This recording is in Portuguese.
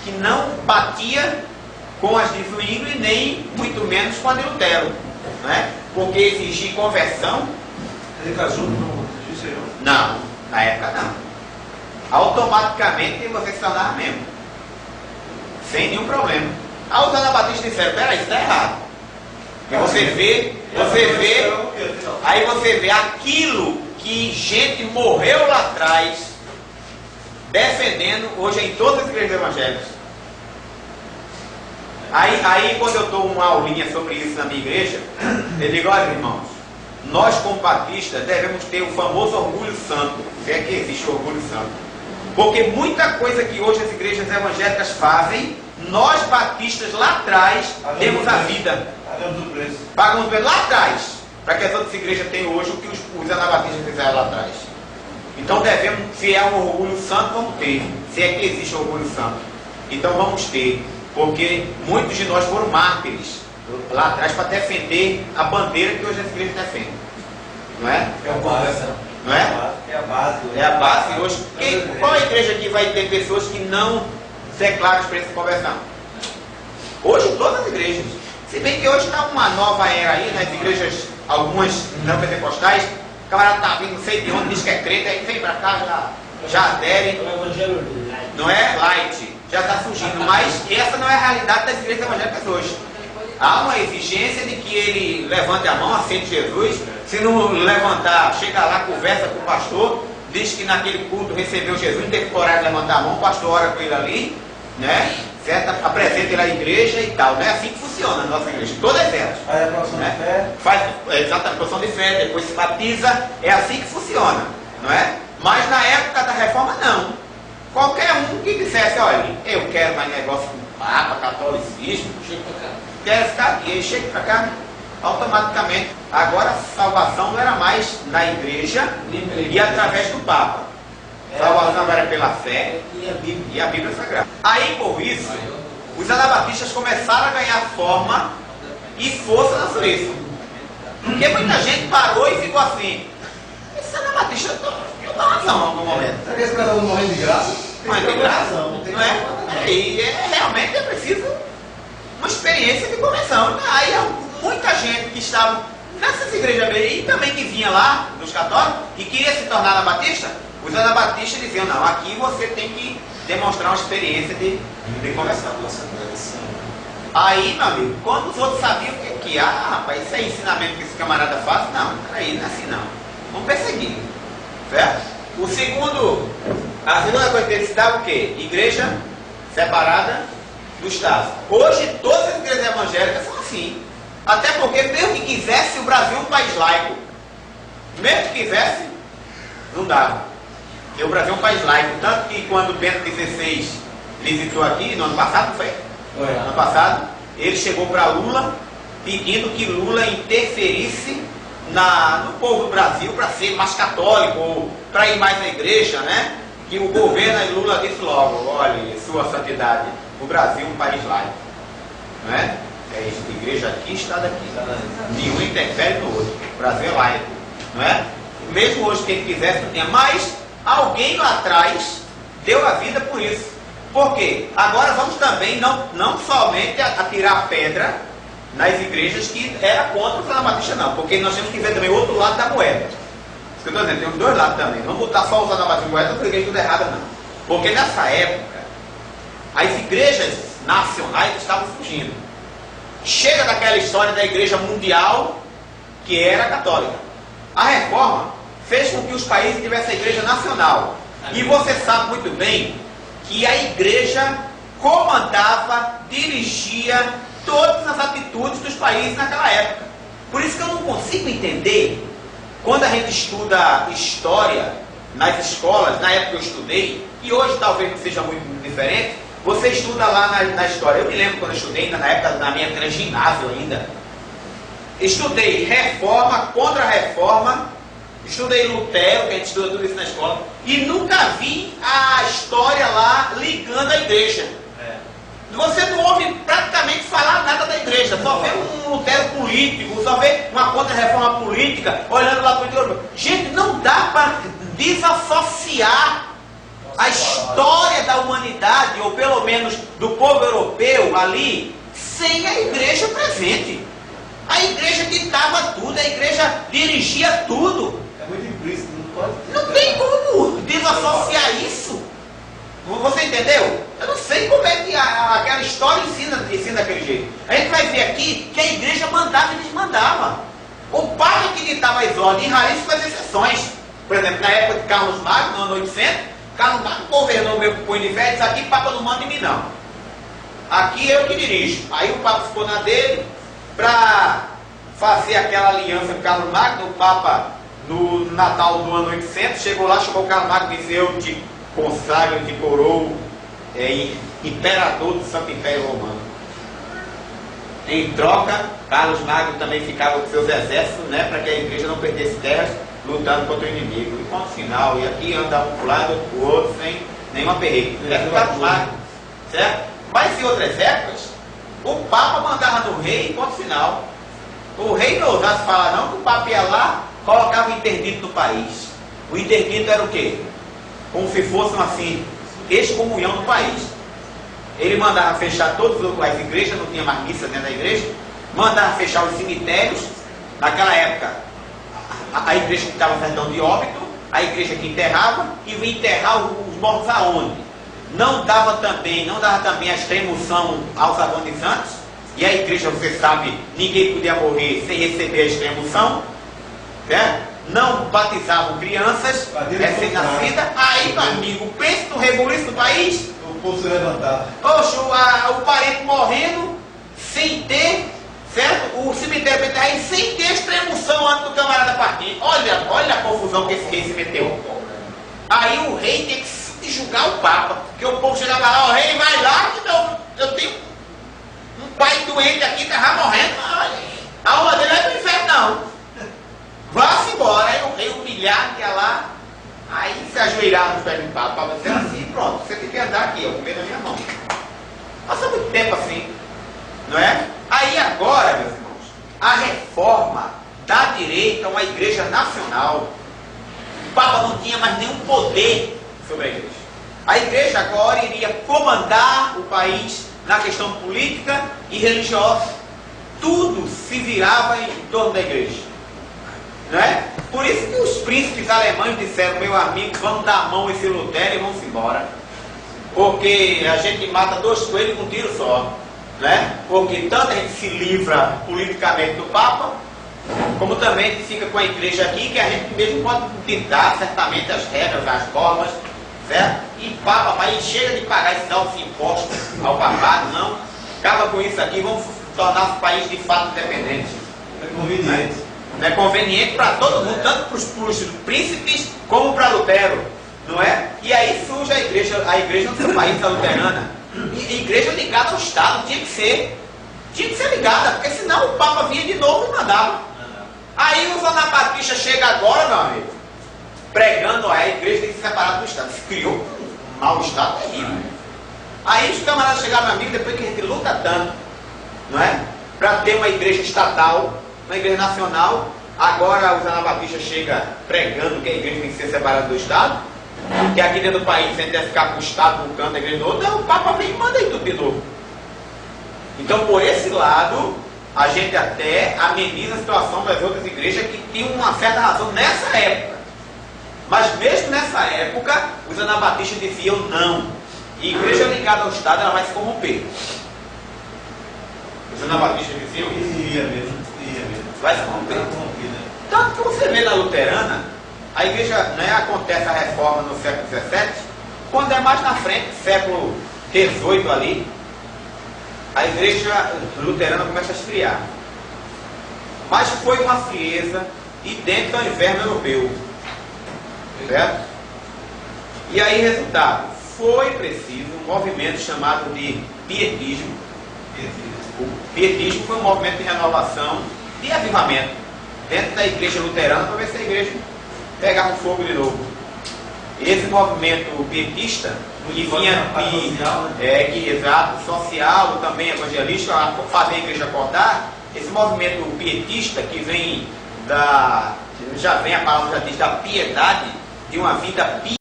que não batia com as de Zwinglio e nem muito menos com a de Lutero, né? Porque exigir conversão. Ele casou? Não, disse eu. Não, na época não. Automaticamente você se tornava membro, sem nenhum problema. Os anabatistas disseram: peraí, isso está errado. E você vê, aí você vê aquilo que gente morreu lá atrás defendendo hoje em todas as igrejas evangélicas. Aí quando eu dou uma aulinha sobre isso na minha igreja, eu digo: olha, irmãos, nós como batistas devemos ter o famoso orgulho santo, se é que existe o orgulho santo. Porque muita coisa que hoje as igrejas evangélicas fazem, nós batistas lá atrás temos a vida. Pagamos o preço lá atrás, para que as outras igrejas tenham hoje o que os anabatistas fizeram lá atrás. Então devemos, se é um orgulho santo, vamos ter. Se é que existe orgulho santo, então vamos ter. Porque muitos de nós foram mártires lá atrás para defender a bandeira que hoje as igrejas defendem. Não é? É a base. Não é? É a base. É a base hoje. Qual a igreja que vai ter pessoas que não declaram experiência de conversão? Hoje todas as igrejas. Se bem que hoje está uma nova era aí, nas igrejas, algumas não pentecostais, o camarada está vindo, não sei de onde, diz que é crente, aí vem para cá, já adere. Não é light, já está surgindo, mas essa não é a realidade das igrejas evangélicas hoje. Há uma exigência de que ele levante a mão, aceite Jesus. Se não levantar, chega lá, conversa com o pastor, diz que naquele culto recebeu Jesus, não teve coragem de levantar a mão, o pastor ora com ele ali, né? Certo? Apresenta ele à igreja e tal. Não é assim que funciona a nossa igreja, todas elas. Aí a profissão de fé. Faz exatamente a profissão de fé, depois se batiza, é assim que funciona, não é? Mas na época da reforma não. Qualquer um que dissesse: olha, eu quero mais negócio com Papa, catolicismo, quero ficar aqui, ele chega para cá, automaticamente. Agora a salvação não era mais na igreja e através do Papa. Salvação agora é pela fé e a Bíblia Sagrada. Aí por isso, os anabatistas começaram a ganhar forma e força na Suíça. Porque muita gente parou e ficou assim: esse anabatista eu dou razão em algum momento. Será que esse cara morrendo de graça? Morrendo de graça, não é? E realmente é preciso uma experiência de conversão. Aí muita gente que estava nessas igrejas e também que vinha lá dos católicos e queria se tornar anabatista, os anabatistas diziam: não, aqui você tem que demonstrar uma experiência de conversão. Aí, meu amigo, quando os outros sabiam que rapaz, isso é ensinamento que esse camarada faz, não, peraí, não é assim não. Vamos perseguir. Certo? A segunda coisa que eles davam o quê? Igreja separada do Estado. Hoje todas as igrejas evangélicas são assim. Até porque, mesmo que quisesse, o Brasil é um país laico. Mesmo que quisesse, não dava. Porque o Brasil é um país laico. Tanto que quando Bento XVI visitou aqui, no ano passado, não foi? Foi. Ano passado, ele chegou para Lula pedindo que Lula interferisse no povo do Brasil para ser mais católico, ou para ir mais na igreja, né? Que o governo e Lula disse logo: olha, sua santidade, o Brasil é um país laico. Não é? É isso, igreja aqui, Estado aqui. Nenhum interfere no outro. O Brasil é laico. Não é? Mesmo hoje, quem quisesse não tinha. Mas alguém lá atrás deu a vida por isso. Por quê? Agora vamos também, não somente atirar pedra nas igrejas que era contra os anabatistas, não. Porque nós temos que ver também o outro lado da moeda. Isso que eu estou dizendo, tem os dois lados também. Não botar só os anabatistas moeda, não igreja tudo errada, não. Porque nessa época, as igrejas nacionais estavam fugindo. Chega daquela história da igreja mundial, que era católica. A reforma fez com que os países tivessem a igreja nacional. E você sabe muito bem que a igreja comandava, dirigia todas as atitudes dos países naquela época. Por isso que eu não consigo entender, quando a gente estuda história nas escolas, na época que eu estudei, e hoje talvez não seja muito diferente, você estuda lá na história. Eu me lembro quando eu estudei, ainda na época, na minha época era ginásio ainda. Estudei reforma, contra-reforma, estudei Lutero, que a gente estuda tudo isso na escola, e nunca vi a história lá ligando a igreja. Você não ouve praticamente falar nada da igreja, só vê um Lutero político, só vê uma contra-reforma política, olhando lá para o interior. Gente, não dá para desassociar a história da humanidade, ou pelo menos do povo europeu ali, sem a igreja presente. A igreja ditava tudo, a igreja dirigia tudo. É muito implícito, não pode. Não tem como desassociar isso. Você entendeu? Eu não sei como é que aquela história ensina daquele jeito. A gente vai ver aqui que a igreja mandava e desmandava. O Papa que ditava as ordens, em raríssimas exceções. Por exemplo, na época de Carlos Magno, no ano 800, Carlos Magno governou meu punho de velho e disse: aqui Papa não manda em mim não. Aqui eu que dirijo. Aí o Papa ficou na dele para fazer aquela aliança com Carlos Magno. O Papa, no Natal do ano 800, chegou o Carlos Magno e disse: eu te consagro, te coroou imperador do Santo Império Romano. Em troca, Carlos Magno também ficava com seus exércitos, né, para que a igreja não perdesse terras, lutando contra o inimigo. E ponto final. E aqui anda um pro lado, outro pro outro, sem nenhuma perreira. É Carlos Magno, certo? Mas em outras épocas, o Papa mandava no rei e ponto final. O rei não ousasse falar não, que o Papa ia lá, colocava o interdito no país. O interdito era o quê? Como se fosse assim, excomunhão no país. Ele mandava fechar todas as igrejas, não tinha mais missa dentro da igreja, mandava fechar os cemitérios. Naquela época, a igreja que estava no sertão de Óbito, a igreja que enterrava, e vinha enterrar os mortos aonde? Não dava também a extremunção aos agonizantes, e a igreja, você sabe, ninguém podia morrer sem receber a extremunção, né? Não batizavam crianças recém-nascidas. Aí, meu amigo, pensa no rebuliço do país. O povo se levantava. Poxa, o parente morrendo sem ter, certo? O cemitério peterreno sem ter extremunção antes do camarada partir. Olha a confusão que esse rei se meteu. Aí o rei tem que julgar o Papa, porque o povo chegava lá: o rei vai lá, que eu tenho um pai doente aqui, tá morrendo. A alma dele não é do inferno, não. Vá-se embora. Aí o rei humilhado ia lá, aí se ajoelhava nos pés do Papa, você assim, pronto, você tem que andar aqui, eu comer na minha mão. Passa muito tempo assim, não é? Aí agora, meus irmãos, a reforma dá direito a uma igreja nacional. O Papa não tinha mais nenhum poder sobre a igreja. A igreja agora iria comandar o país na questão política e religiosa. Tudo se virava em torno da igreja. Não é? Por isso que os príncipes alemães disseram: meu amigo, vamos dar a mão a esse Lutero e vamos embora. Porque a gente mata 2 coelhos com um tiro só. Né? Porque tanto a gente se livra politicamente do Papa, como também a gente fica com a igreja aqui, que a gente mesmo pode ditar certamente as regras, as normas, certo? E Papa, mas chega de pagar esses altos impostos ao papado, não. Acaba com isso aqui, vamos tornar o país de fato independente. É conveniente. É conveniente para todo mundo, tanto para os príncipes como para Lutero, não é? E aí surge a igreja no seu país, a luterana. E igreja ligada ao Estado, tinha que ser ligada, porque senão o Papa vinha de novo e mandava. Aí os anabatistas chegam agora, meu amigo, pregando: a igreja tem que se separar do Estado. Se criou um mal-estar terrível. Aí os camaradas chegaram, meu amigo, depois que a gente luta tanto, não é? Para ter uma igreja estatal, uma igreja nacional, agora os anabatistas chegam pregando que a igreja tem que ser separada do Estado, que aqui dentro do país a gente deve ficar com o Estado no canto da igreja do outro. Não, o Papa vem e manda aí tudo de novo. Então, por esse lado, a gente até ameniza a situação das outras igrejas que tinham uma certa razão nessa época. Mas mesmo nessa época, os anabatistas diziam: não, e igreja ligada ao Estado, ela vai se corromper. Os anabatistas diziam isso. Ia mesmo. Vai se corromper. Tanto que você vê na luterana, a igreja, né, acontece a reforma no século XVII, quando é mais na frente, século XVIII ali, a igreja luterana começa a esfriar. Mas foi uma frieza idêntica ao inverno europeu. Certo? E aí, resultado, foi preciso um movimento chamado de pietismo. O pietismo foi um movimento de renovação, de avivamento, dentro da igreja luterana, para ver se a igreja pegava um fogo de novo. Esse movimento pietista, que vinha exato, social, também evangelístico, a fazer a igreja acordar, esse movimento pietista que vem já vem, a palavra já diz, da piedade, de uma vida piedosa.